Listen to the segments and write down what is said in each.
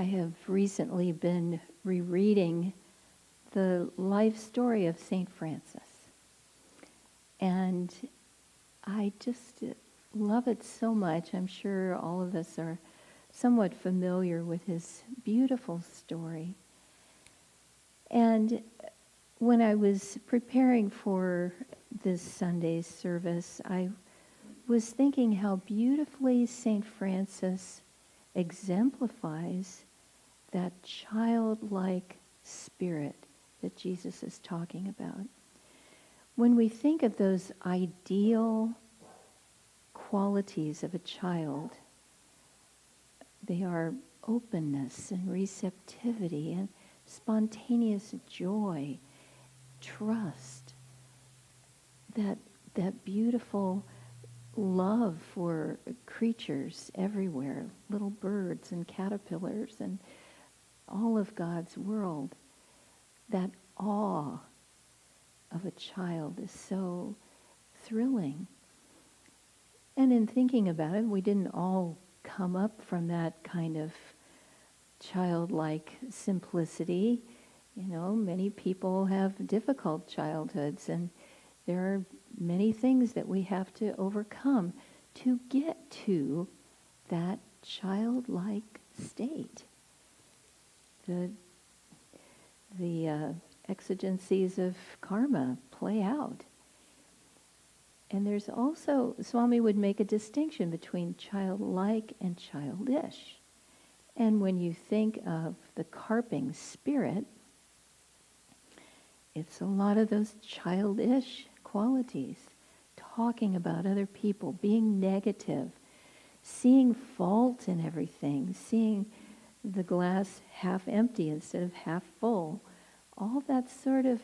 I have recently been rereading the life story of St. Francis. And I just love it so much. I'm sure all of us are somewhat familiar with his beautiful story. And when I was preparing for this Sunday's service, I was thinking how beautifully St. Francis exemplifies that childlike spirit that Jesus is talking about. When we think of those ideal qualities of a child, they are openness and receptivity and spontaneous joy, trust, that beautiful love for creatures everywhere, little birds and caterpillars and all of God's world. That awe of a child is so thrilling. And in thinking about it, we didn't all come up from that kind of childlike simplicity. You know, many people have difficult childhoods, and there are many things that we have to overcome to get to that childlike state. The exigencies of karma play out. And there's also, Swami would make a distinction between childlike and childish. And when you think of the carping spirit, it's a lot of those childish qualities, talking about other people, being negative, seeing fault in everything, seeing the glass half empty instead of half full. All that sort of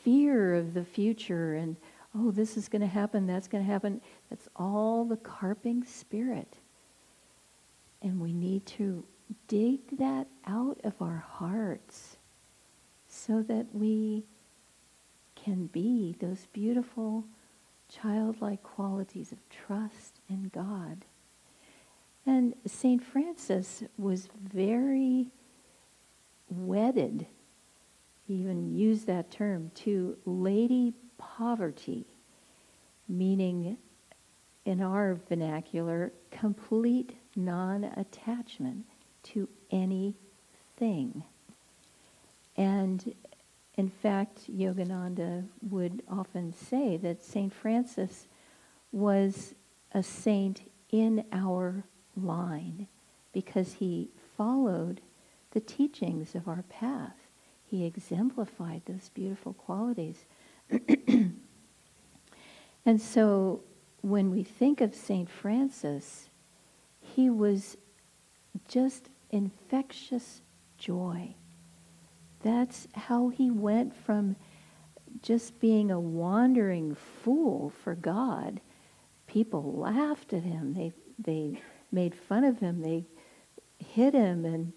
fear of the future and, oh, this is going to happen, that's going to happen. That's all the carping spirit. And we need to dig that out of our hearts so that we can be those beautiful childlike qualities of trust in God. And St. Francis was very wedded, he even used that term, to Lady Poverty, meaning, in our vernacular, complete non-attachment to anything. And in fact, Yogananda would often say that St. Francis was a saint in our line because he followed the teachings of our path. He exemplified those beautiful qualities. And so when we think of St. Francis, he was just infectious joy. That's how he went from just being a wandering fool for God. People laughed at him. They made fun of him. They hit him and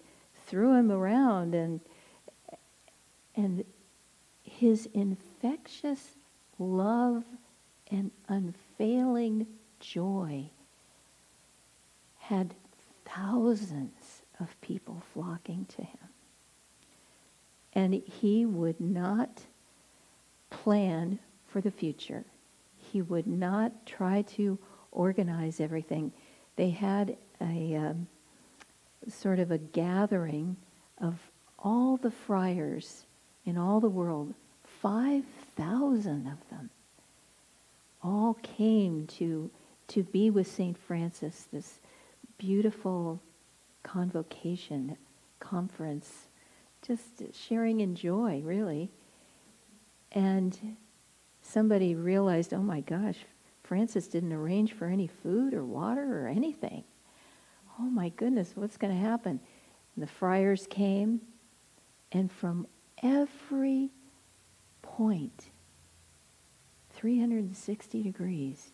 threw him around. And his infectious love and unfailing joy had thousands of people flocking to him. And he would not plan for the future. He would not try to organize everything. They had a sort of a gathering of all the friars in all the world. 5,000 of them all came to be with St. Francis, this beautiful convocation, conference, just sharing in joy, really. And somebody realized, oh my gosh, Francis didn't arrange for any food or water or anything. Oh my goodness, what's going to happen? And the friars came, and from every point, 360 degrees,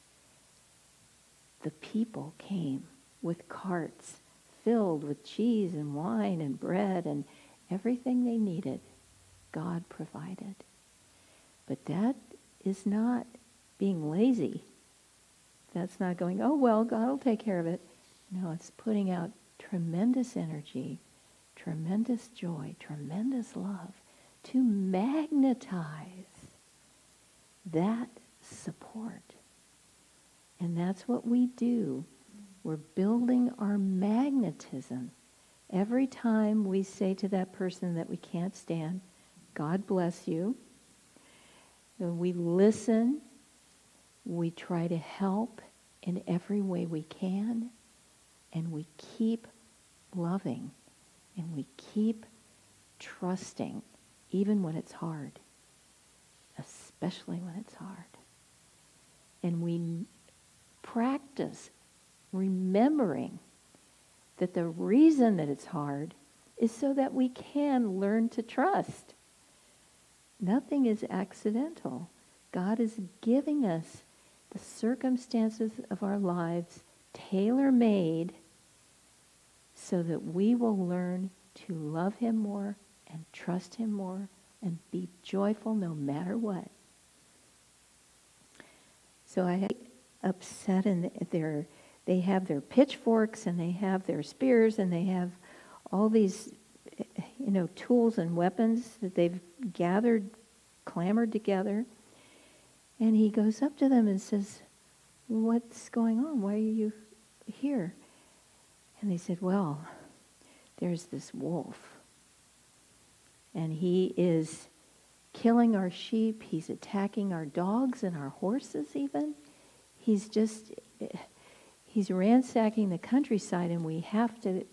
the people came with carts filled with cheese and wine and bread and everything they needed. God provided. But that is not being lazy. That's not going, oh well, God will take care of it. No, it's putting out tremendous energy, tremendous joy, tremendous love to magnetize that support. And that's what we do. We're building our magnetism. Every time we say to that person that we can't stand, God bless you, and we listen, we try to help in every way we can, and we keep loving, and we keep trusting, even when it's hard, especially when it's hard. And we practice remembering that the reason that it's hard is so that we can learn to trust. Nothing is accidental. God is giving us the circumstances of our lives tailor-made so that we will learn to love him more and trust him more and be joyful no matter what. So I get upset, and they have their pitchforks and they have their spears and they have all these, tools and weapons that they've clamored together. And he goes up to them and says, "What's going on? Why are you here?" And they said, "Well, there's this wolf. And he is killing our sheep. He's attacking our dogs and our horses even. He's ransacking the countryside, and we have to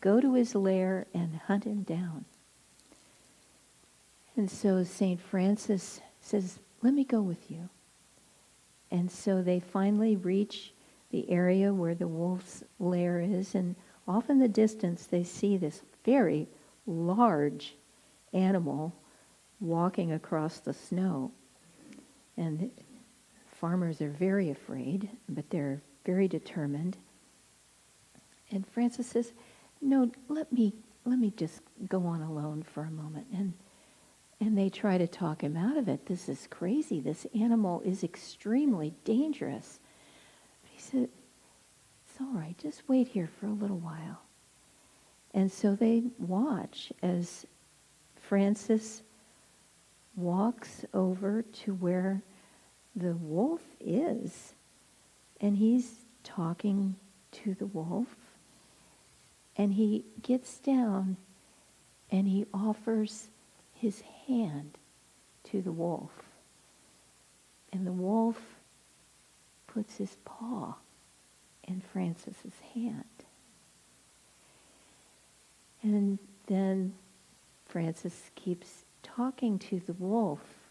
go to his lair and hunt him down." And so St. Francis says, "Let me go with you." And so they finally reach the area where the wolf's lair is, and off in the distance they see this very large animal walking across the snow. And farmers are very afraid, but they're very determined. And Francis says, "No, let me just go on alone for a moment." And they try to talk him out of it. "This is crazy. This animal is extremely dangerous." He said, "It's all right. Just wait here for a little while." And so they watch as Francis walks over to where the wolf is. And he's talking to the wolf. And he gets down and he offers his hand to the wolf. And the wolf puts his paw in Francis's hand. And then Francis keeps talking to the wolf,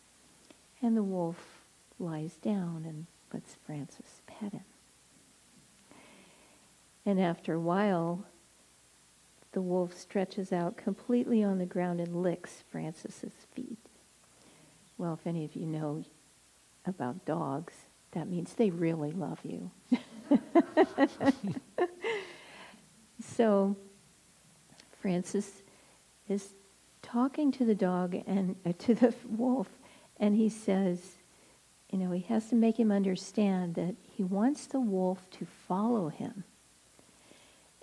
and the wolf lies down and lets Francis pet him. And after a while, the wolf stretches out completely on the ground and licks Francis's feet. Well, if any of you know about dogs, that means they really love you. So Francis is talking to the dog and to the wolf, and he says, he has to make him understand that he wants the wolf to follow him.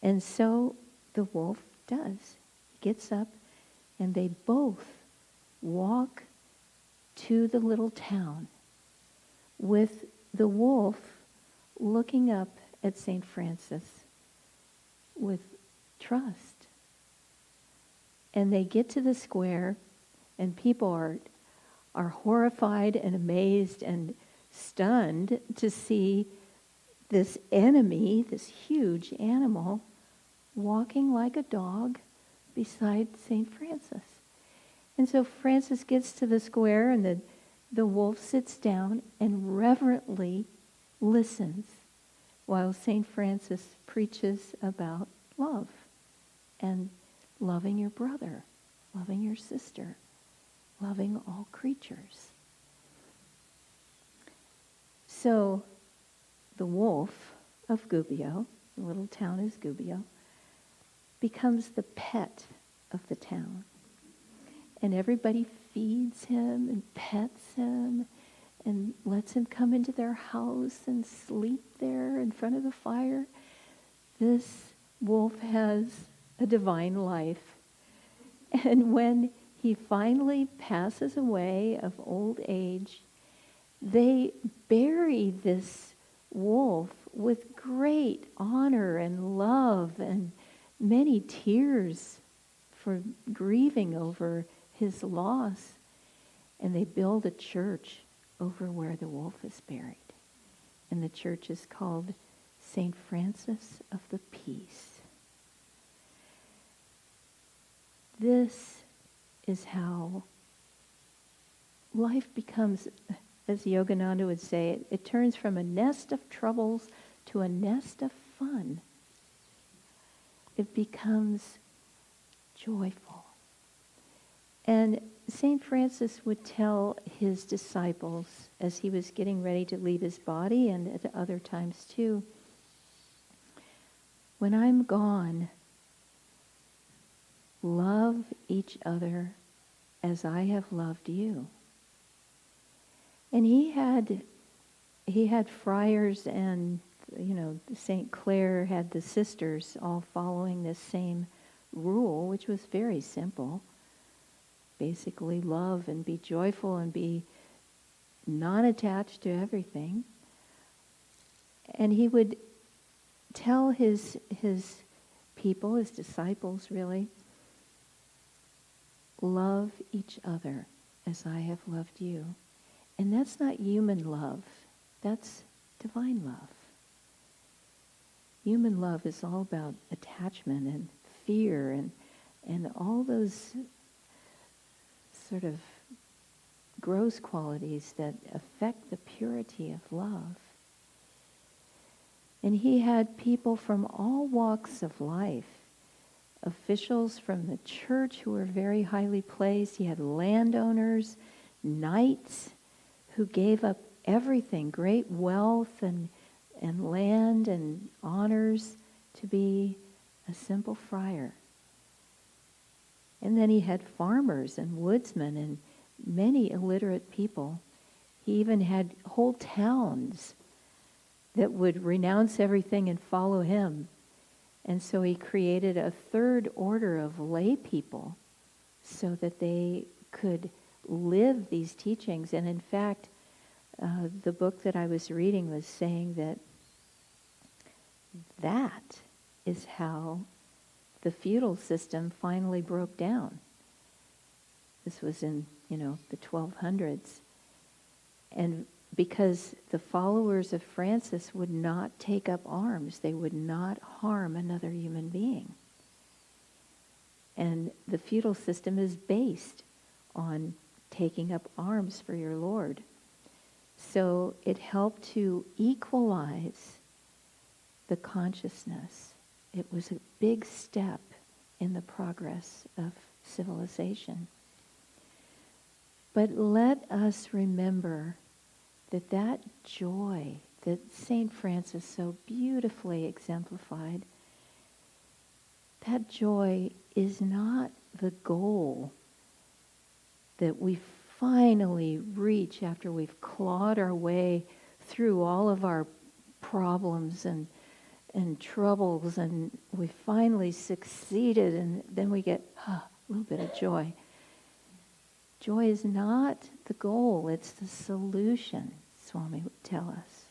And so the wolf does. He gets up, and they both walk to the little town with the wolf looking up at St. Francis with trust. And they get to the square, and people are horrified and amazed and stunned to see this enemy, this huge animal, walking like a dog beside St. Francis. And so Francis gets to the square, and the wolf sits down and reverently listens while St. Francis preaches about love and loving your brother, loving your sister, loving all creatures. So the wolf of Gubbio, the little town is Gubbio, becomes the pet of the town. And everybody feeds him and pets him and lets him come into their house and sleep there in front of the fire. This wolf has a divine life. And when he finally passes away of old age, they bury this wolf with great honor and love and many tears for grieving over his loss. And they build a church over where the wolf is buried. And the church is called St. Francis of the Peace. This is how life becomes, as Yogananda would say, it turns from a nest of troubles to a nest of fun. It becomes joyful. And St. Francis would tell his disciples as he was getting ready to leave his body, and at other times too, when I'm gone, love each other as I have loved you. And he had friars, and St. Clare had the sisters all following this same rule, which was very simple. Basically love and be joyful and be non-attached to everything. And he would tell his people, his disciples really, love each other as I have loved you. And that's not human love. That's divine love. Human love is all about attachment and fear and all those sort of gross qualities that affect the purity of love. And he had people from all walks of life, officials from the church who were very highly placed. He had landowners, knights who gave up everything, great wealth and land and honors, to be a simple friar. And then he had farmers and woodsmen and many illiterate people. He even had whole towns that would renounce everything and follow him. And so he created a third order of lay people so that they could live these teachings. And in fact, the book that I was reading was saying that is how the feudal system finally broke down. This was in, the 1200s. And because the followers of Francis would not take up arms, they would not harm another human being. And the feudal system is based on taking up arms for your Lord. So it helped to equalize the consciousness. It was a big step in the progress of civilization. But let us remember that joy that St. Francis so beautifully exemplified, that joy is not the goal that we finally reach after we've clawed our way through all of our problems and troubles, and we finally succeeded, and then we get a little bit of joy. Joy is not the goal, it's the solution, Swami would tell us.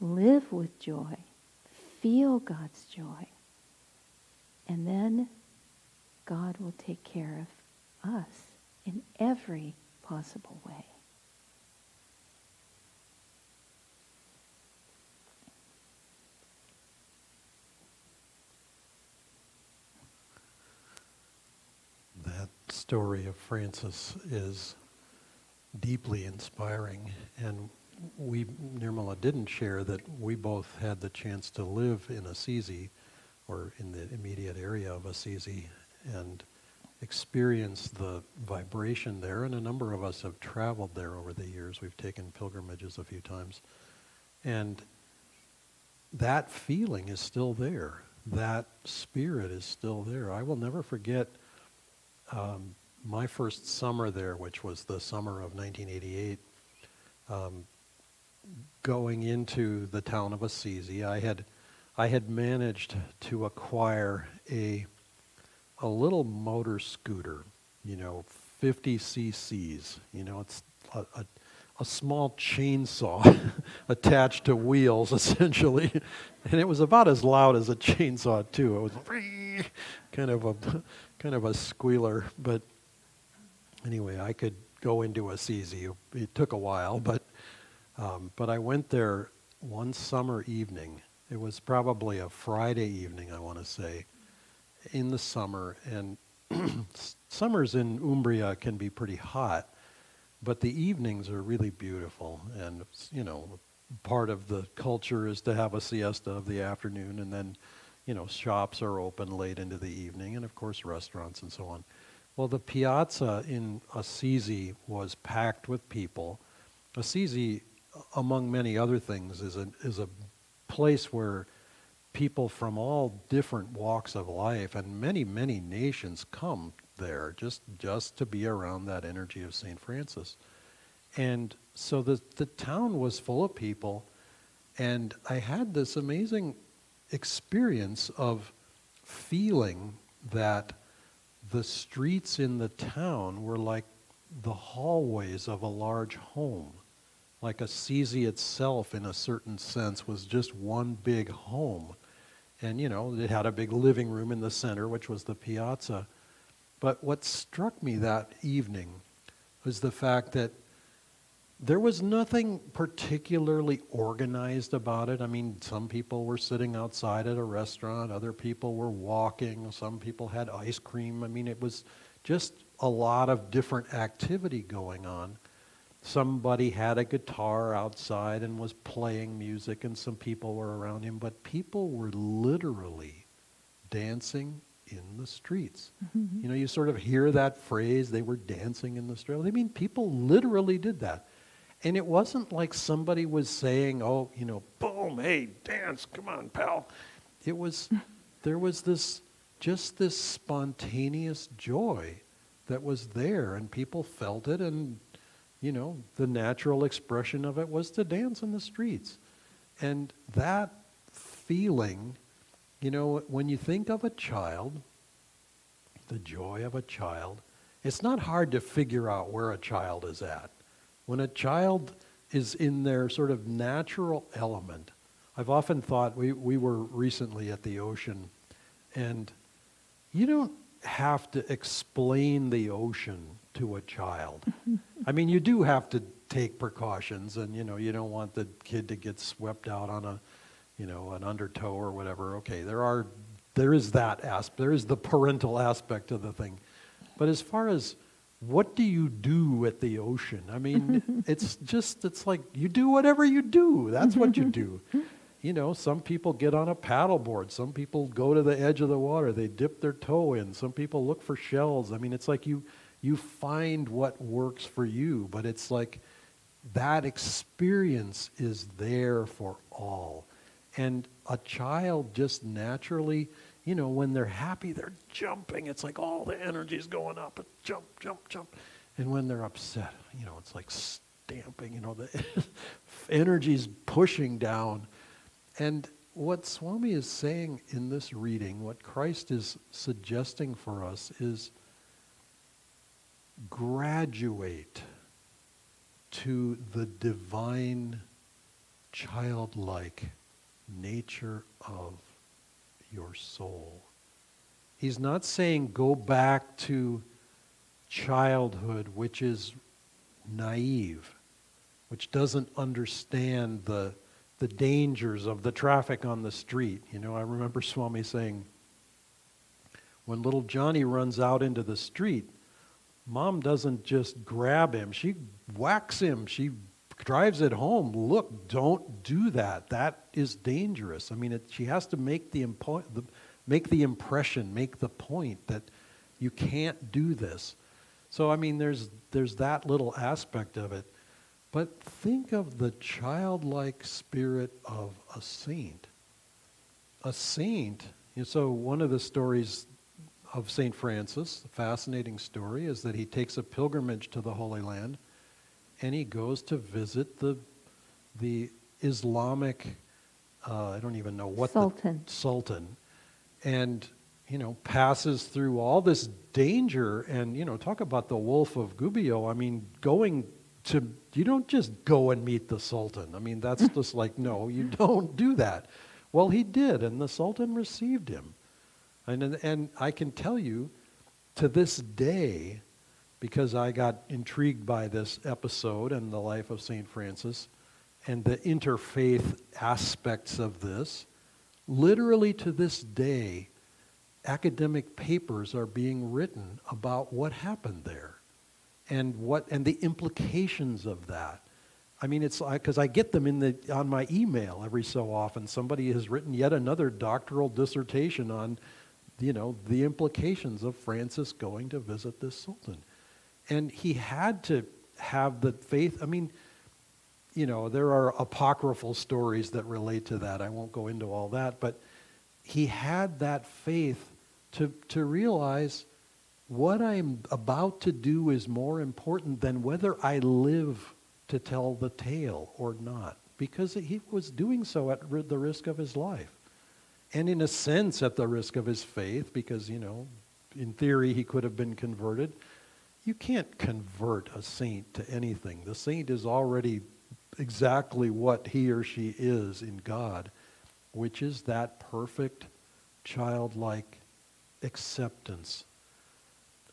Live with joy. Feel God's joy. And then God will take care of us in every possible way. That story of Francis is deeply inspiring, and Nirmala didn't share that we both had the chance to live in Assisi, or in the immediate area of Assisi, and experience the vibration there, and a number of us have traveled there over the years. We've taken pilgrimages a few times, and that feeling is still there. That spirit is still there. I will never forget my first summer there, which was the summer of 1988, going into the town of Assisi. I I had managed to acquire a little motor scooter, 50 cc's. It's a small chainsaw attached to wheels, essentially, and it was about as loud as a chainsaw too. It was kind of a squealer, but anyway, I could go into Assisi. It took a while, but I went there one summer evening. It was probably a Friday evening, I want to say, in the summer, and summers in Umbria can be pretty hot, but the evenings are really beautiful, and part of the culture is to have a siesta of the afternoon, and then shops are open late into the evening, and of course restaurants and so on. Well, the piazza in Assisi was packed with people. Assisi, among many other things, is a place where people from all different walks of life and many, many nations come there just to be around that energy of St. Francis. And so the town was full of people, and I had this amazing experience of feeling that the streets in the town were like the hallways of a large home. Like Assisi itself, in a certain sense, was just one big home. And, it had a big living room in the center, which was the piazza. But what struck me that evening was the fact that there was nothing particularly organized about it. I mean, some people were sitting outside at a restaurant, other people were walking, some people had ice cream. I mean, it was just a lot of different activity going on. Somebody had a guitar outside and was playing music, and some people were around him, but people were literally dancing in the streets. Mm-hmm. You sort of hear that phrase, they were dancing in the street. I mean, people literally did that. And it wasn't like somebody was saying, oh, boom, hey, dance, come on, pal. There was this spontaneous joy that was there, and people felt it, and the natural expression of it was to dance in the streets. And that feeling, when you think of a child, the joy of a child, it's not hard to figure out where a child is at. When a child is in their sort of natural element, I've often thought, we were recently at the ocean, and you don't have to explain the ocean to a child. I mean, you do have to take precautions, and you don't want the kid to get swept out on an undertow or whatever. Okay, there is that aspect. There is the parental aspect of the thing. But as far as what do you do at the ocean? I mean, it's like you do whatever you do. That's what you do. Some people get on a paddleboard. Some people go to the edge of the water. They dip their toe in. Some people look for shells. I mean, it's like you find what works for you, but it's like that experience is there for all. And a child just naturally, when they're happy, they're jumping. It's like all the energy's going up. Jump, jump, jump. And when they're upset, it's like stamping, the energy's pushing down. And what Swami is saying in this reading, what Christ is suggesting for us is graduate to the divine, childlike nature of your soul. He's not saying go back to childhood, which is naive, which doesn't understand the dangers of the traffic on the street. I remember Swami saying, when little Johnny runs out into the street, Mom doesn't just grab him, she whacks him, she drives it home. Look, don't do that. That is dangerous. I mean, she has to make the impression, make the point that you can't do this. So, I mean, there's that little aspect of it. But think of the childlike spirit of a saint. A saint, so one of the stories of St. Francis, the fascinating story, is that he takes a pilgrimage to the Holy Land, and he goes to visit the Islamic I don't even know what Sultan. Sultan, and passes through all this danger, and talk about the Wolf of Gubbio. I mean, you don't just go and meet the Sultan. I mean, that's just like, no, you don't do that. Well, he did, and the Sultan received him, and I can tell you, to this day, because I got intrigued by this episode and the life of St. Francis and the interfaith aspects of this, literally to this day, academic papers are being written about what happened there and the implications of that. I mean, it's because I get them on my email every so often. Somebody has written yet another doctoral dissertation on the implications of Francis going to visit this Sultan. And he had to have the faith. I mean, there are apocryphal stories that relate to that. I won't go into all that, but he had that faith to realize what I'm about to do is more important than whether I live to tell the tale or not, because he was doing so at the risk of his life. And in a sense, at the risk of his faith, because, in theory, he could have been converted. You can't convert a saint to anything. The saint is already exactly what he or she is in God, which is that perfect, childlike acceptance.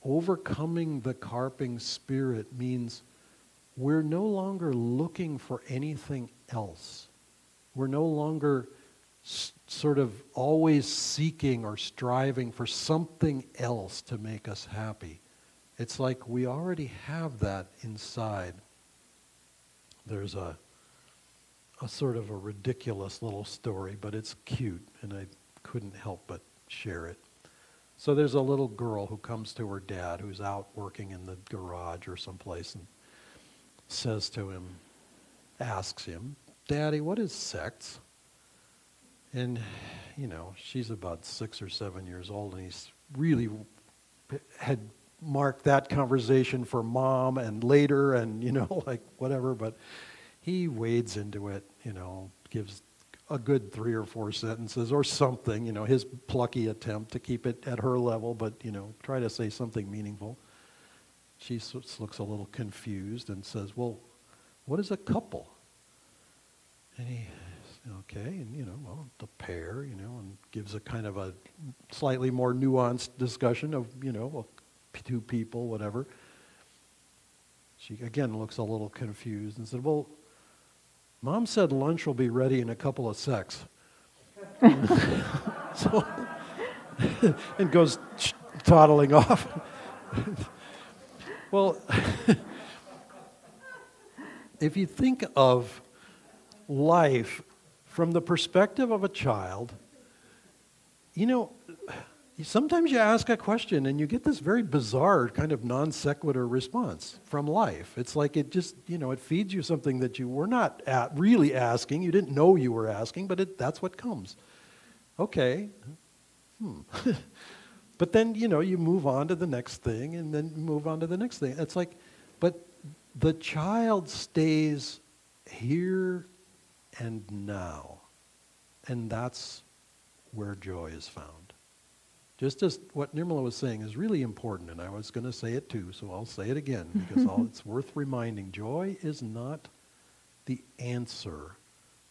Overcoming the carping spirit means we're no longer looking for anything else. We're no longer sort of always seeking or striving for something else to make us happy. It's like we already have that inside. There's a sort of a ridiculous little story, but it's cute, and I couldn't help but share it. So there's a little girl who comes to her dad, who's out working in the garage or someplace, and says to him, asks him, "Daddy, what is sex?" And, she's about 6 or 7 years old, and he's really had marked that conversation for Mom and later and, like whatever, but he wades into it, gives a good 3 or 4 sentences or something, his plucky attempt to keep it at her level, but, try to say something meaningful. She looks a little confused and says, "Well, what is a couple?" And he, okay, and well, the pair, and gives a kind of a slightly more nuanced discussion of, 2 people, whatever. She again looks a little confused and said, "Well, Mom said lunch will be ready in a couple of secs." So, and goes toddling off. Well, if you think of life from the perspective of a child, sometimes you ask a question and you get this very bizarre kind of non sequitur response from life. It's like it just, it feeds you something that you were not really asking. You didn't know you were asking, but that's what comes. Okay. But then, you move on to the next thing and then move on to the next thing. It's like, but the child stays here and now. And that's where joy is found. Just as what Nirmala was saying is really important, and I was going to say it too, so I'll say it again, because it's worth reminding. Joy is not the answer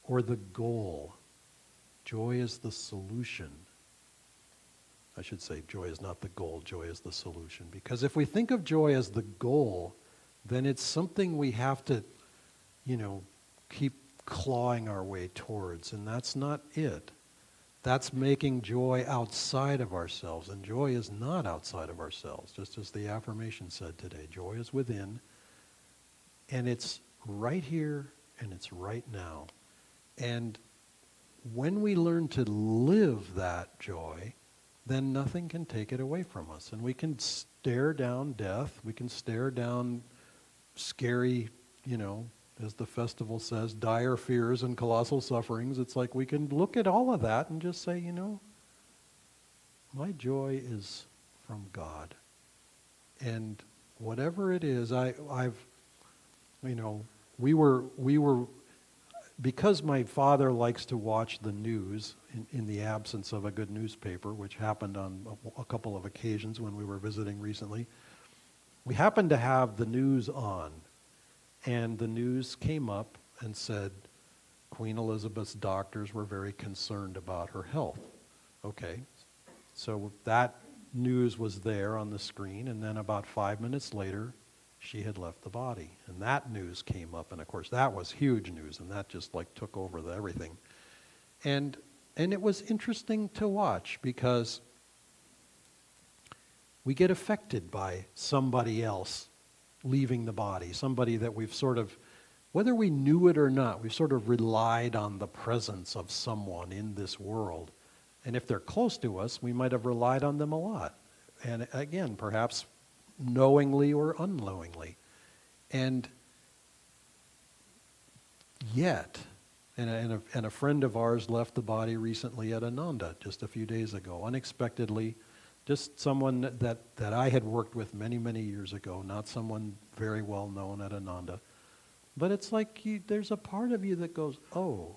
or the goal. Joy is the solution. I should say joy is not the goal, joy is the solution. Because if we think of joy as the goal, then it's something we have to, keep clawing our way towards, and that's not it. That's making joy outside of ourselves, and joy is not outside of ourselves, just as the affirmation said today. Joy is within, and it's right here, and it's right now. And when we learn to live that joy, then nothing can take it away from us. And we can stare down death, we can stare down scary, as the festival says, dire fears and colossal sufferings. It's like we can look at all of that and just say, my joy is from God. And whatever it is, we were because my father likes to watch the news in the absence of a good newspaper, which happened on a couple of occasions when we were visiting recently, we happened to have the news on. And the news came up and said Queen Elizabeth's doctors were very concerned about her health. Okay, so that news was there on the screen, and then about 5 minutes later, she had left the body. And that news came up, and of course that was huge news, and that just like took over everything. And it was interesting to watch because we get affected by somebody else leaving the body, somebody that we've sort of, whether we knew it or not, we've sort of relied on the presence of someone in this world. And if they're close to us, we might have relied on them a lot. And again, perhaps knowingly or unknowingly. And yet, and a friend of ours left the body recently at Ananda just a few days ago, unexpectedly. Just someone that I had worked with many, many years ago, not someone very well known at Ananda. But it's like there's a part of you that goes, oh,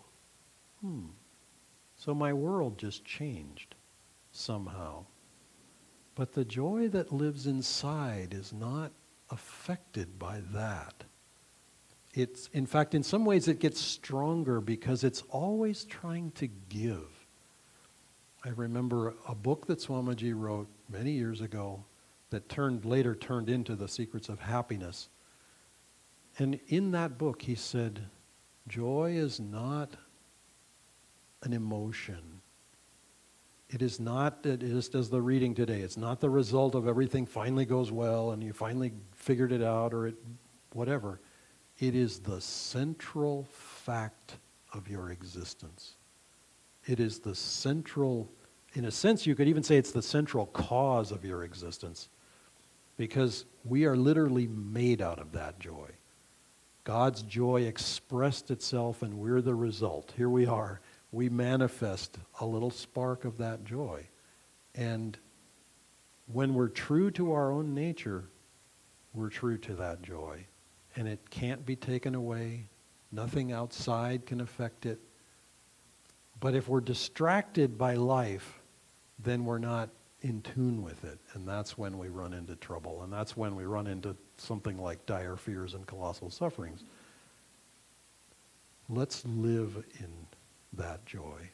so my world just changed somehow. But the joy that lives inside is not affected by that. It's, in fact, in some ways it gets stronger because it's always trying to give. I remember a book that Swamiji wrote many years ago that later turned into The Secrets of Happiness. And in that book he said, joy is not an emotion. It is not, just as the reading today, it's not the result of everything finally goes well and you finally figured it out or whatever. It is the central fact of your existence. It is the central, in a sense you could even say it's the central cause of your existence, because we are literally made out of that joy. God's joy expressed itself and we're the result. Here we are. We manifest a little spark of that joy. And when we're true to our own nature, we're true to that joy. And it can't be taken away. Nothing outside can affect it. But if we're distracted by life, then we're not in tune with it. And that's when we run into trouble. And that's when we run into something like dire fears and colossal sufferings. Let's live in that joy.